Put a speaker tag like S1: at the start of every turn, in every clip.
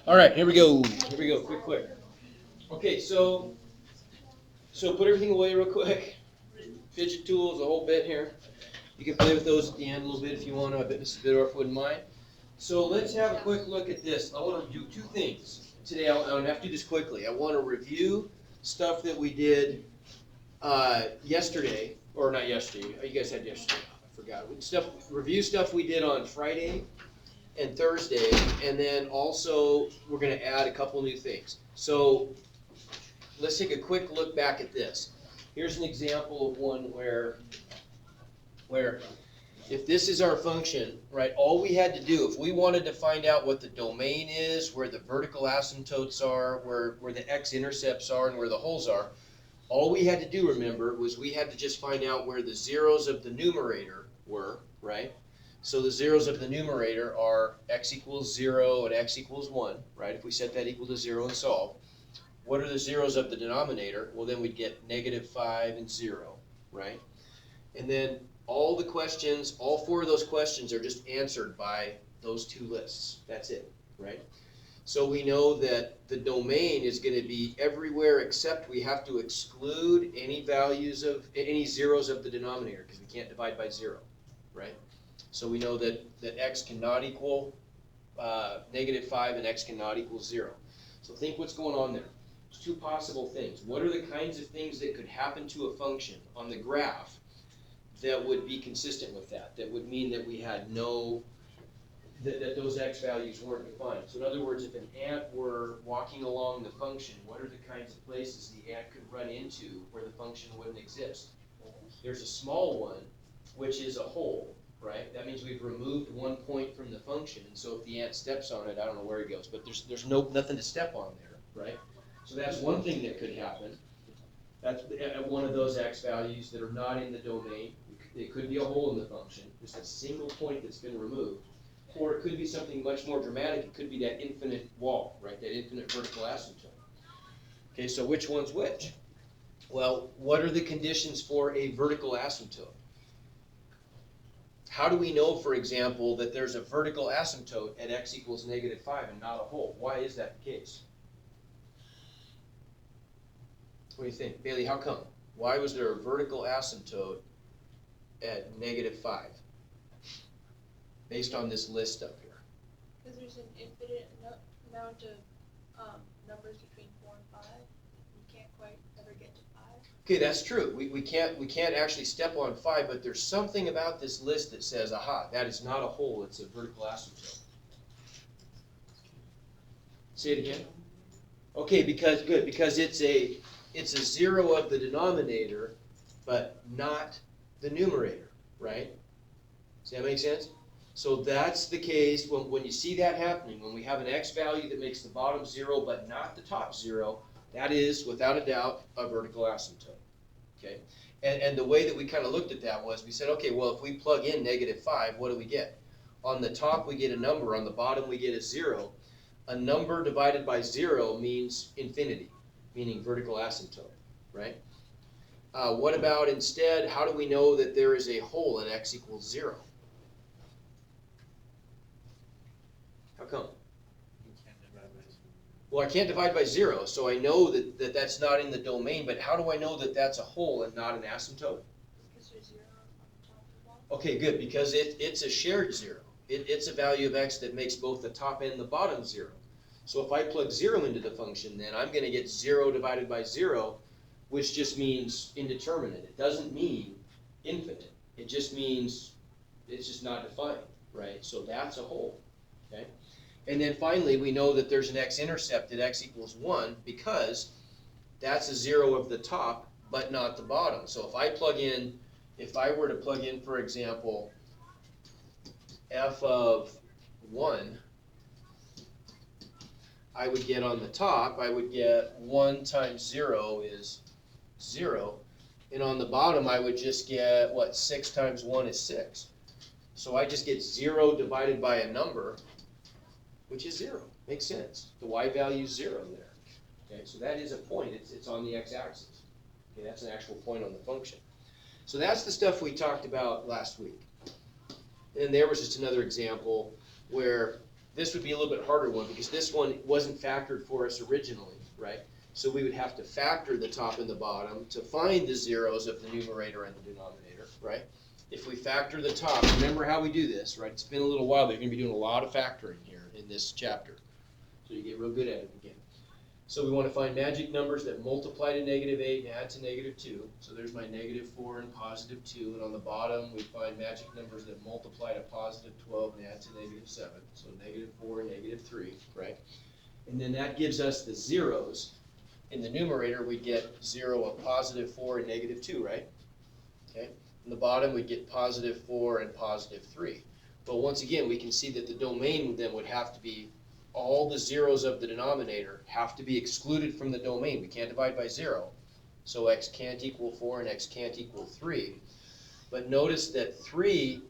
S1: All right, here we go. Here we go. Quick. Okay, so put everything away real quick. Fidget tools, a whole bit here. You can play with those at the end a little bit if you want to. I bet Mrs. Biddorf wouldn't mind. So let's have a quick look at this. I want to do two things today. I'm have to do this quickly. I want to review stuff that we did yesterday, or not yesterday. You guys had yesterday. I forgot. Review stuff we did on Friday and Thursday, and then also we're going to add a couple new things. So let's take a quick look back at this. Here's an example of one where if this is our function, right, all we had to do, if we wanted to find out what the domain is, where the vertical asymptotes are, where the x-intercepts are, and where the holes are, all we had to do, remember, was we had to just find out where the zeros of the numerator were, right? So the zeros of the numerator are x equals 0 and x equals 1, right? If we set that equal to 0 and solve. What are the zeros of the denominator? Well, then we'd get -5 and 0, right? And then all the questions, all four of those questions are just answered by those two lists. That's it, right? So we know that the domain is going to be everywhere except we have to exclude any values of, any zeros of the denominator because we can't divide by 0, right? So we know that x cannot equal -5 and x cannot equal 0. So think what's going on there. There's two possible things. What are the kinds of things that could happen to a function on the graph that would be consistent with that? That would mean that we had no, that those x values weren't defined. So in other words, if an ant were walking along the function, what are the kinds of places the ant could run into where the function wouldn't exist? There's a small one, which is a hole, right? That means we've removed one point from the function, and so if the ant steps on it, I don't know where he goes, but there's nothing to step on there, right? So that's one thing that could happen. That's at one of those x values that are not in the domain. It could be a hole in the function, just a single point that's been removed. Or it could be something much more dramatic. It could be that infinite wall, right? That infinite vertical asymptote. Okay, so which one's which? Well, what are the conditions for a vertical asymptote? How do we know, for example, that there's a vertical asymptote at x equals -5 and not a hole? Why is that the case? What do you think? Bailey, how come? Why was there a vertical asymptote at -5? Based on this list up here.
S2: Because there's an infinite amount of numbers between 4 and 5. You can't quite ever get to 5.
S1: Okay, that's true. We can't actually step on 5, but there's something about this list that says, aha, that is not a hole, it's a vertical asymptote. Say it again. Okay, because it's a 0 of the denominator, but not the numerator, right? Does that make sense? So that's the case when you see that happening, when we have an x value that makes the bottom 0 but not the top 0, that is, without a doubt, a vertical asymptote. Okay? And the way that we kind of looked at that was we said, okay, well, if we plug in -5, what do we get? On the top, we get a number. On the bottom, we get a 0. A number divided by 0 means infinity, meaning vertical asymptote, right? What about instead, how do we know that there is a hole at x equals 0? How come? Well, I can't divide by 0, so I know that that's not in the domain, but how do I know that that's a hole and not an asymptote?
S2: Because there's 0 on the top and bottom.
S1: Okay, good, because it's a shared 0. It's a value of x that makes both the top and the bottom 0. So if I plug 0 into the function, then I'm going to get 0 divided by 0, which just means indeterminate. It doesn't mean infinite. It just means it's just not defined, right? So that's a hole, okay? And then finally, we know that there's an x-intercept at x equals 1 because that's a 0 of the top, but not the bottom. So if I were to plug in, for example, f of 1, I would get on the top, I would get 1 times 0 is 0. And on the bottom, I would just get, 6 times 1 is 6. So I just get 0 divided by a number, which is 0. Makes sense. The y value is 0 there. Okay, so that is a point. It's on the x-axis. Okay, that's an actual point on the function. So that's the stuff we talked about last week. And there was just another example where this would be a little bit harder one because this one wasn't factored for us originally, right? So we would have to factor the top and the bottom to find the zeros of the numerator and the denominator, right? If we factor the top, remember how we do this, right? It's been a little while, but you're going to be doing a lot of factoring here in this chapter. So you get real good at it again. So we want to find magic numbers that multiply to -8 and add to -2. So there's my -4 and +2. And on the bottom, we find magic numbers that multiply to +12 and add to -7. So -4 and -3, right? And then that gives us the zeros. In the numerator, we get 0 of +4 and -2, right? Okay. In the bottom, we get +4 and +3. But once again, we can see that the domain then would have to be all the zeros of the denominator have to be excluded from the domain. We can't divide by 0. So x can't equal 4 and x can't equal 3. But notice that 3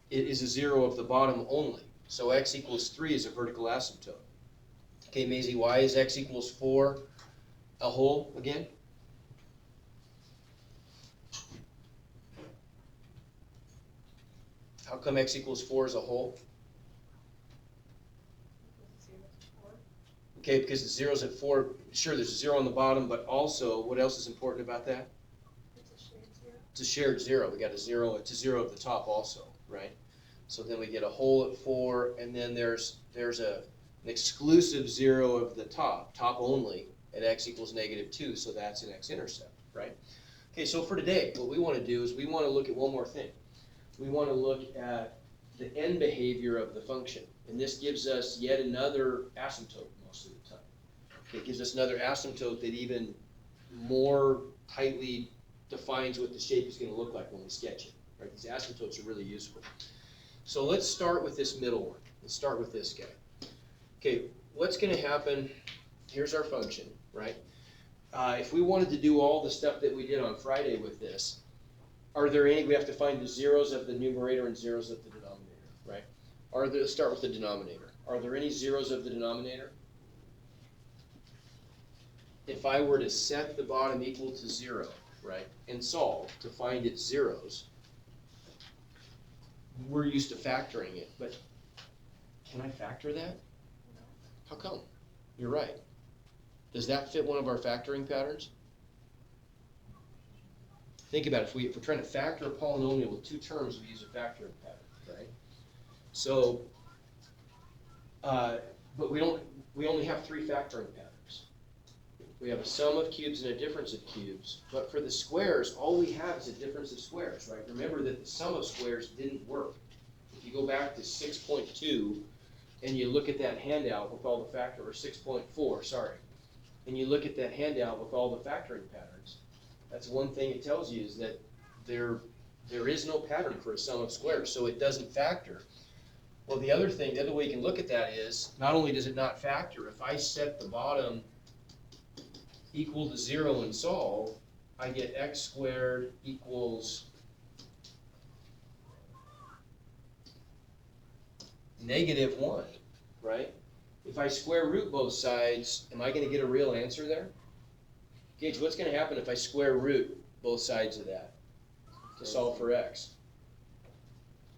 S1: is a 0 of the bottom only. So x equals 3 is a vertical asymptote. Okay, Maisie, why is x equals 4 a whole again? How come x equals 4 is a whole? Okay, because the zero's at 4, sure, there's a 0 on the bottom, but also, what else is important about that?
S2: It's a shared zero.
S1: It's a shared 0. We got a 0, it's a 0 at the top also, right? So then we get a whole at 4, and then there's an exclusive 0 of the top only, at x equals -2, so that's an x-intercept, right? Okay, so for today, what we want to do is we want to look at one more thing. We want to look at the end behavior of the function, and this gives us yet another asymptote most of the time. Okay, it gives us another asymptote that even more tightly defines what the shape is going to look like when we sketch it, right? These asymptotes are really useful. So let's start with this middle one. Let's start with this guy. Okay, what's going to happen, here's our function, right? If we wanted to do all the stuff that we did on Friday with this, we have to find the zeros of the numerator and zeros of the denominator, right? Let's start with the denominator. Are there any zeros of the denominator? If I were to set the bottom equal to 0, right, and solve to find its zeros, we're used to factoring it, but can I factor that?
S2: No.
S1: How come? You're right. Does that fit one of our factoring patterns? Think about it. If we're trying to factor a polynomial with 2 terms, we use a factoring pattern, right? So, but we only have 3 factoring patterns. We have a sum of cubes and a difference of cubes, but for the squares, all we have is a difference of squares, right? Remember that the sum of squares didn't work. If you go back to 6.2 and you look at that handout with all the or 6.4, sorry, and you look at that handout with all the factoring patterns, that's one thing it tells you is that there is no pattern for a sum of squares, so it doesn't factor. Well, the other way you can look at that is, not only does it not factor, if I set the bottom equal to 0 and solve, I get x squared equals -1, right? If I square root both sides, am I going to get a real answer there? Gage, what's going to happen if I square root both sides of that to solve for x?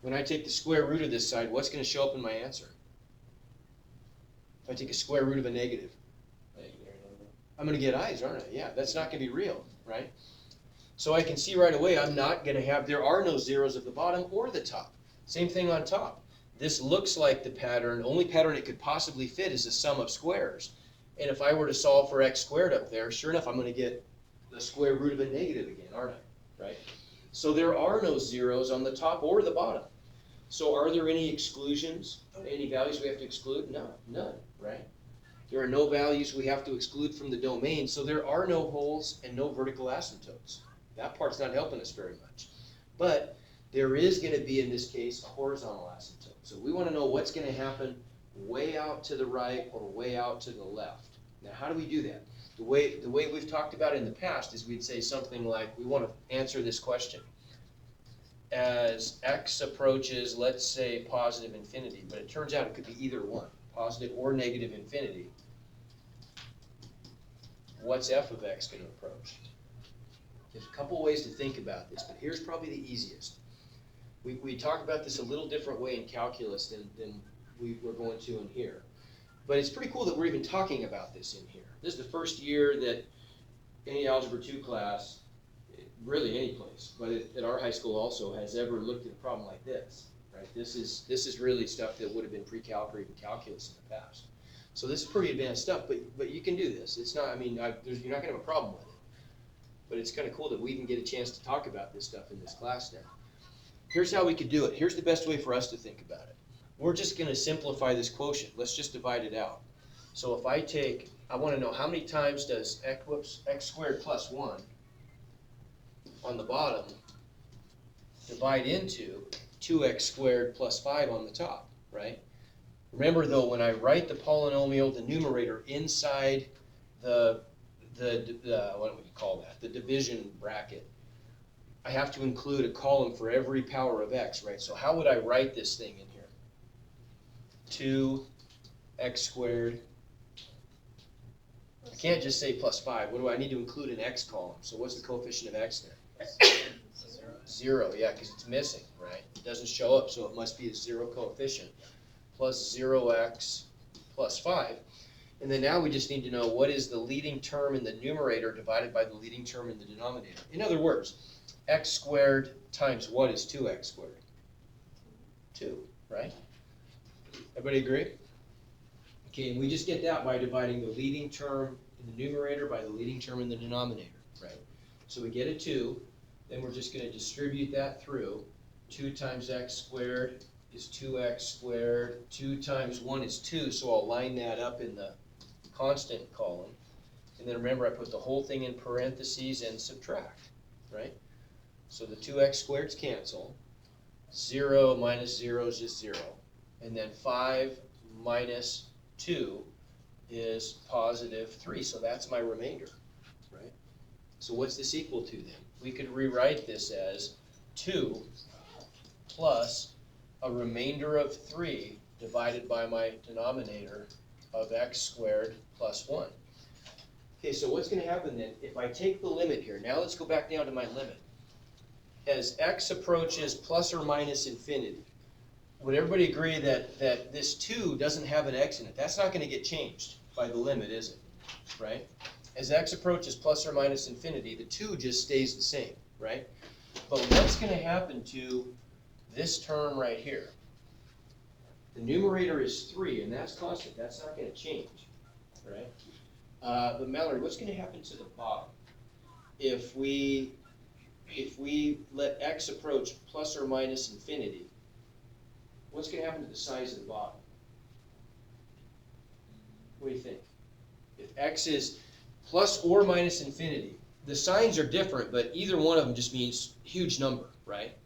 S1: When I take the square root of this side, what's going to show up in my answer? If I take a square root of a negative, I'm going to get i's, aren't I? Yeah, that's not going to be real, right? So I can see right away I'm not going to have, there are no zeros at the bottom or the top. Same thing on top. This looks like the pattern, only pattern it could possibly fit is a sum of squares. And if I were to solve for x squared up there, sure enough, I'm going to get the square root of a negative again, aren't I? Right? So there are no zeros on the top or the bottom. So are there any exclusions? Any values we have to exclude? No, none, right? There are no values we have to exclude from the domain, so there are no holes and no vertical asymptotes. That part's not helping us very much. But there is going to be, in this case, a horizontal asymptote. So we want to know what's going to happen way out to the right or way out to the left. Now, how do we do that? The way we've talked about it in the past is we'd say something like, we want to answer this question. As x approaches, let's say, positive infinity, but it turns out it could be either one, positive or negative infinity. What's f of x going to approach? There's a couple ways to think about this, but here's probably the easiest. We talk about this a little different way in calculus than we're going to in here. But it's pretty cool that we're even talking about this in here. This is the first year that any Algebra 2 class, really any place, but at our high school also, has ever looked at a problem like this, right? This is really stuff that would have been pre-calc or even calculus in the past. So this is pretty advanced stuff, but you can do this. It's not, I mean, you're not gonna have a problem with it. But it's kind of cool that we even get a chance to talk about this stuff in this class now. Here's how we could do it. Here's the best way for us to think about it. We're just gonna simplify this quotient. Let's just divide it out. So if I wanna know how many times does x squared plus 1 on the bottom divide into 2x squared plus 5 on the top, right? Remember though, when I write the polynomial, the numerator inside the what do we call that? The division bracket, I have to include a column for every power of x, right? So how would I write this thing in here? 2x squared. I can't just say plus 5. What do I need to include an x column? So what's the coefficient of x there? 0, yeah, because it's missing, right? It doesn't show up, so it must be a 0 coefficient. Plus 0x plus 5. And then now we just need to know what is the leading term in the numerator divided by the leading term in the denominator. In other words, x squared times what is 2x squared? 2, right? Everybody agree? Okay, and we just get that by dividing the leading term in the numerator by the leading term in the denominator, right? So we get a 2, then we're just going to distribute that through. 2 times x squared is 2x squared. 2 times 1 is 2, so I'll line that up in the constant column. And then remember, I put the whole thing in parentheses and subtract, right? So the 2x squareds cancel. 0 minus 0 is just 0. And then 5 minus 2 is positive 3. So that's my remainder, right? So what's this equal to then? We could rewrite this as 2 plus a remainder of 3 divided by my denominator of x squared plus 1. Okay, so what's going to happen then? If I take the limit here, now let's go back down to my limit. As x approaches plus or minus infinity, would everybody agree that this 2 doesn't have an x in it? That's not going to get changed by the limit, is it? Right? As x approaches plus or minus infinity, the 2 just stays the same, right? But what's going to happen to this term right here? The numerator is 3, and that's constant. That's not going to change, right? But Mallory, what's going to happen to the bottom? If we let x approach plus or minus infinity, what's going to happen to the size of the bottom? What do you think? If x is plus or minus infinity, the signs are different, but either one of them just means huge number, right?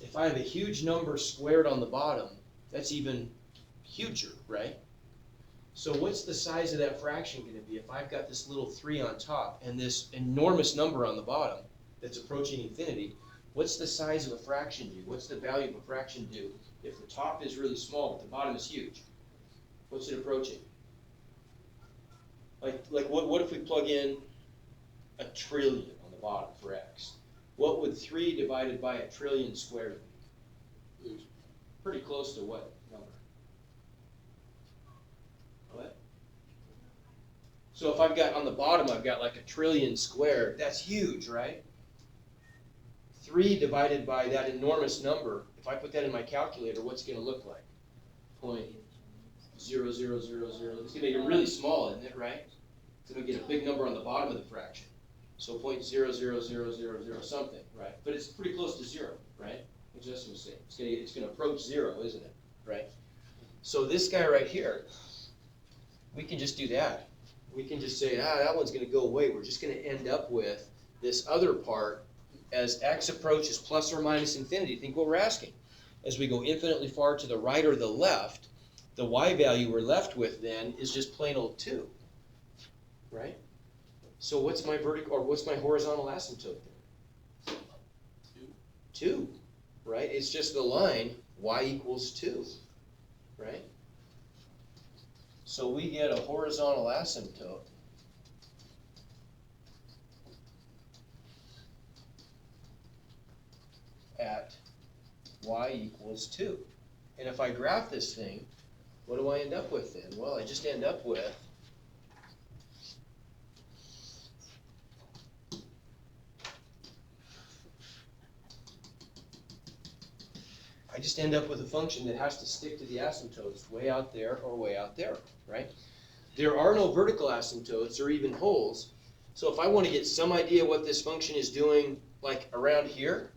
S1: If I have a huge number squared on the bottom, that's even huger, right? So what's the size of that fraction going to be if I've got this little 3 on top and this enormous number on the bottom that's approaching infinity? What's the size of a fraction do? What's the value of a fraction do if the top is really small but the bottom is huge? What's it approaching? Like what if we plug in 1 trillion on the bottom for x? What would 3 divided by 1 trillion squared be? Pretty close to what number? What? So if I've got on the bottom, I've got like 1 trillion squared. That's huge, right? 3 divided by that enormous number, if I put that in my calculator, what's it going to look like? 0.0000. It's going to make it really small, isn't it, right? It's going to get a big number on the bottom of the fraction. So 0.00000 something, right? But it's pretty close to 0, right? What's this going to say? It's going to approach 0, isn't it? Right? So this guy right here, we can just do that. We can just say, that one's going to go away. We're just going to end up with this other part as x approaches plus or minus infinity. Think what we're asking. As we go infinitely far to the right or the left, the y value we're left with then is just plain old 2, right? So what's my vertical or what's my horizontal asymptote there? 2, right? It's just the line y equals 2, right? So we get a horizontal asymptote at y equals 2. And if I graph this thing, what do I end up with then? Well, I just end up with a function that has to stick to the asymptotes way out there or way out there, right? There are no vertical asymptotes or even holes. So if I want to get some idea what this function is doing, like around here,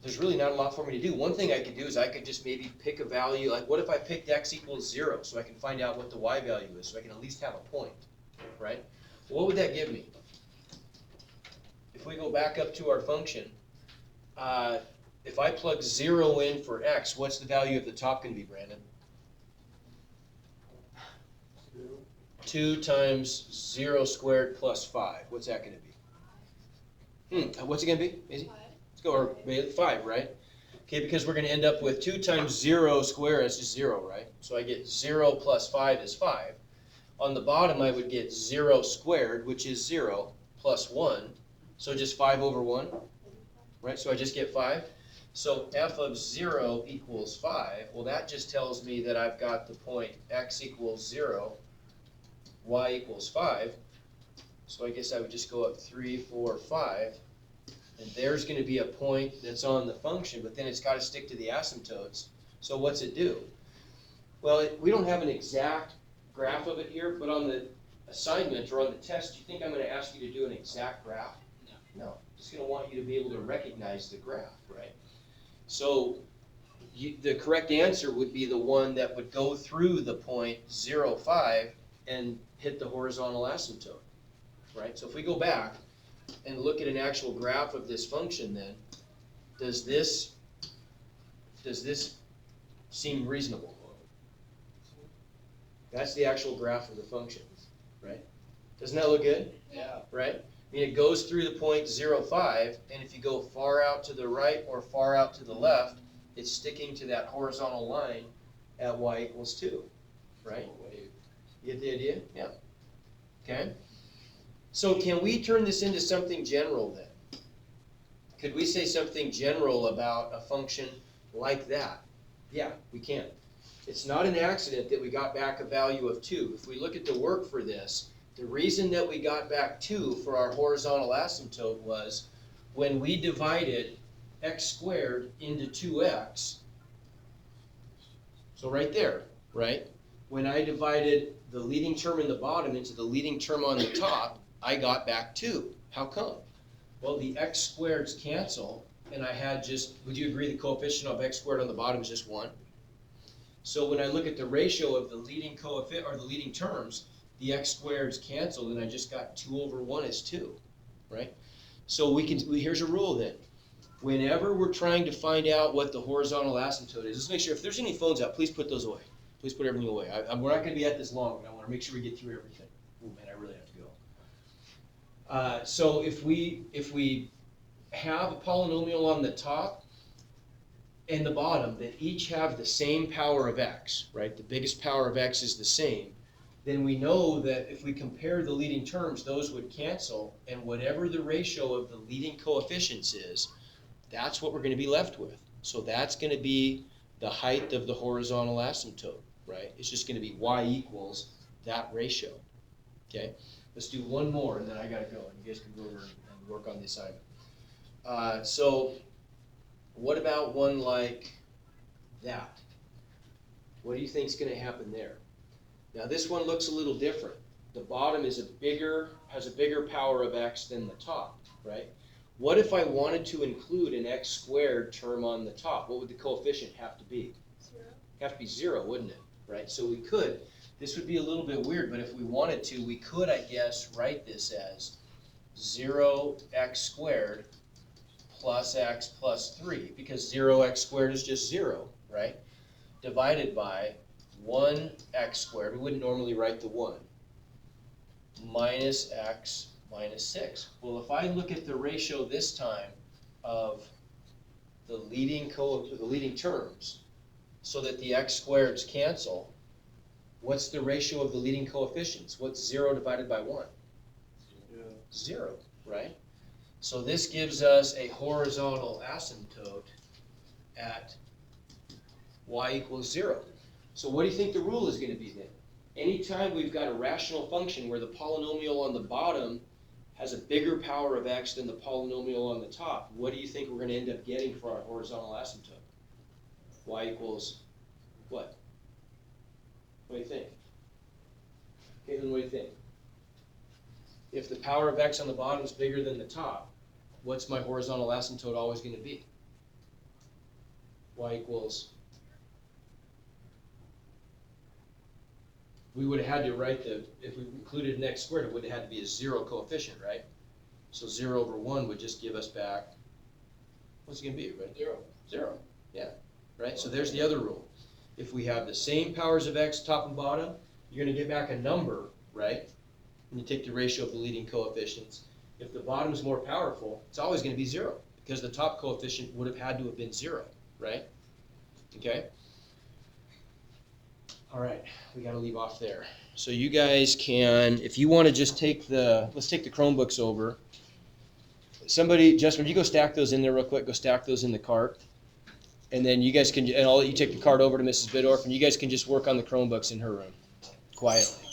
S1: there's really not a lot for me to do. One thing I could do is I could just maybe pick a value, like what if I picked x equals 0 so I can find out what the y value is, so I can at least have a point, right? What would that give me? If we go back up to our function, if I plug 0 in for x, what's the value of the top going to be, Brandon? 2 times 0 squared plus 5. What's that going to be? What's it going to be, Maisie? Let's go, or 5, right? Okay, because we're going to end up with 2 times 0 squared, that's just 0, right? So I get 0 plus 5 is 5. On the bottom, I would get 0 squared, which is 0, plus 1. So just 5 over 1, right? So I just get 5. So f of 0 equals 5. Well, that just tells me that I've got the point x equals 0, y equals 5. So I guess I would just go up 3, 4, 5. And there's going to be a point that's on the function, but then it's got to stick to the asymptotes. So what's it do? Well, we don't have an exact graph of it here, but on the assignment or on the test, do you think I'm going to ask you to do an exact graph? No. No. I'm just going to want you to be able to recognize the graph, right? So the correct answer would be the one that would go through the point 0, 5 and hit the horizontal asymptote, right? So if we go back and look at an actual graph of this function, then does this seem reasonable? That's the actual graph of the function, right? Doesn't that look good?
S3: Yeah.
S1: Right? I mean, it goes through the point 0, 5, and if you go far out to the right or far out to the left, it's sticking to that horizontal line at y equals 2, right? You get the idea? Yeah. Okay. So can we turn this into something general then? Could we say something general about a function like that? Yeah, we can. It's not an accident that we got back a value of 2. If we look at the work for this, the reason that we got back 2 for our horizontal asymptote was when we divided x squared into 2x. So right there, right? When I divided the leading term in the bottom into the leading term on the top, I got back 2. How come? Well, the x squareds cancel, and I had just, would you agree the coefficient of x squared on the bottom is just 1? So when I look at the ratio of the leading coefficient or the leading terms, the x squareds canceled, and I just got 2 over 1 is 2, right? So here's a rule then. Whenever we're trying to find out what the horizontal asymptote is, let's make sure if there's any phones out, please put those away. Please put everything away. We're not going to be at this long, but I want to make sure we get through everything. Oh man, I really have to go. So if we have a polynomial on the top and the bottom that each have the same power of x, right? The biggest power of x is the same. Then we know that if we compare the leading terms, those would cancel, and whatever the ratio of the leading coefficients is, that's what we're going to be left with. So that's going to be the height of the horizontal asymptote, right? It's just going to be y equals that ratio, okay? Let's do one more, and then I got to go, and you guys can go over and work on the assignment. So what about one like that? What do you think is going to happen there? Now this one looks a little different. The bottom has a bigger power of x than the top, right? What if I wanted to include an x squared term on the top? What would the coefficient have to be?
S2: 0.
S1: Have to be 0, wouldn't it? Right? So we could. This would be a little bit weird, but if we wanted to, we could, I guess, write this as 0x squared plus x plus 3, because 0x squared is just 0, right? Divided by 1x squared, we wouldn't normally write the 1, minus x minus 6. Well, if I look at the ratio this time of the leading terms so that the x squareds cancel, what's the ratio of the leading coefficients? What's 0 divided by 1? 0, right? So this gives us a horizontal asymptote at y equals 0. So what do you think the rule is going to be then? Anytime we've got a rational function where the polynomial on the bottom has a bigger power of x than the polynomial on the top, what do you think we're going to end up getting for our horizontal asymptote? Y equals what? What do you think? Caitlin, what do you think? If the power of x on the bottom is bigger than the top, what's my horizontal asymptote always going to be? Y equals, we would have had to write if we included an x squared, it would have had to be a 0 coefficient, right? So 0 over 1 would just give us back, what's it going to be, right? 0. 0, yeah, right? So there's the other rule. If we have the same powers of x top and bottom, you're going to get back a number, right? And you take the ratio of the leading coefficients. If the bottom is more powerful, it's always going to be 0 because the top coefficient would have had to have been 0, right? Okay? All right, we got to leave off there. So you guys can, if you want to just take let's take the Chromebooks over. Somebody, Justin, if you go stack those in there real quick, go stack those in the cart. And then you guys can, and I'll let you take the cart over to Mrs. Bidorf, and you guys can just work on the Chromebooks in her room, quietly.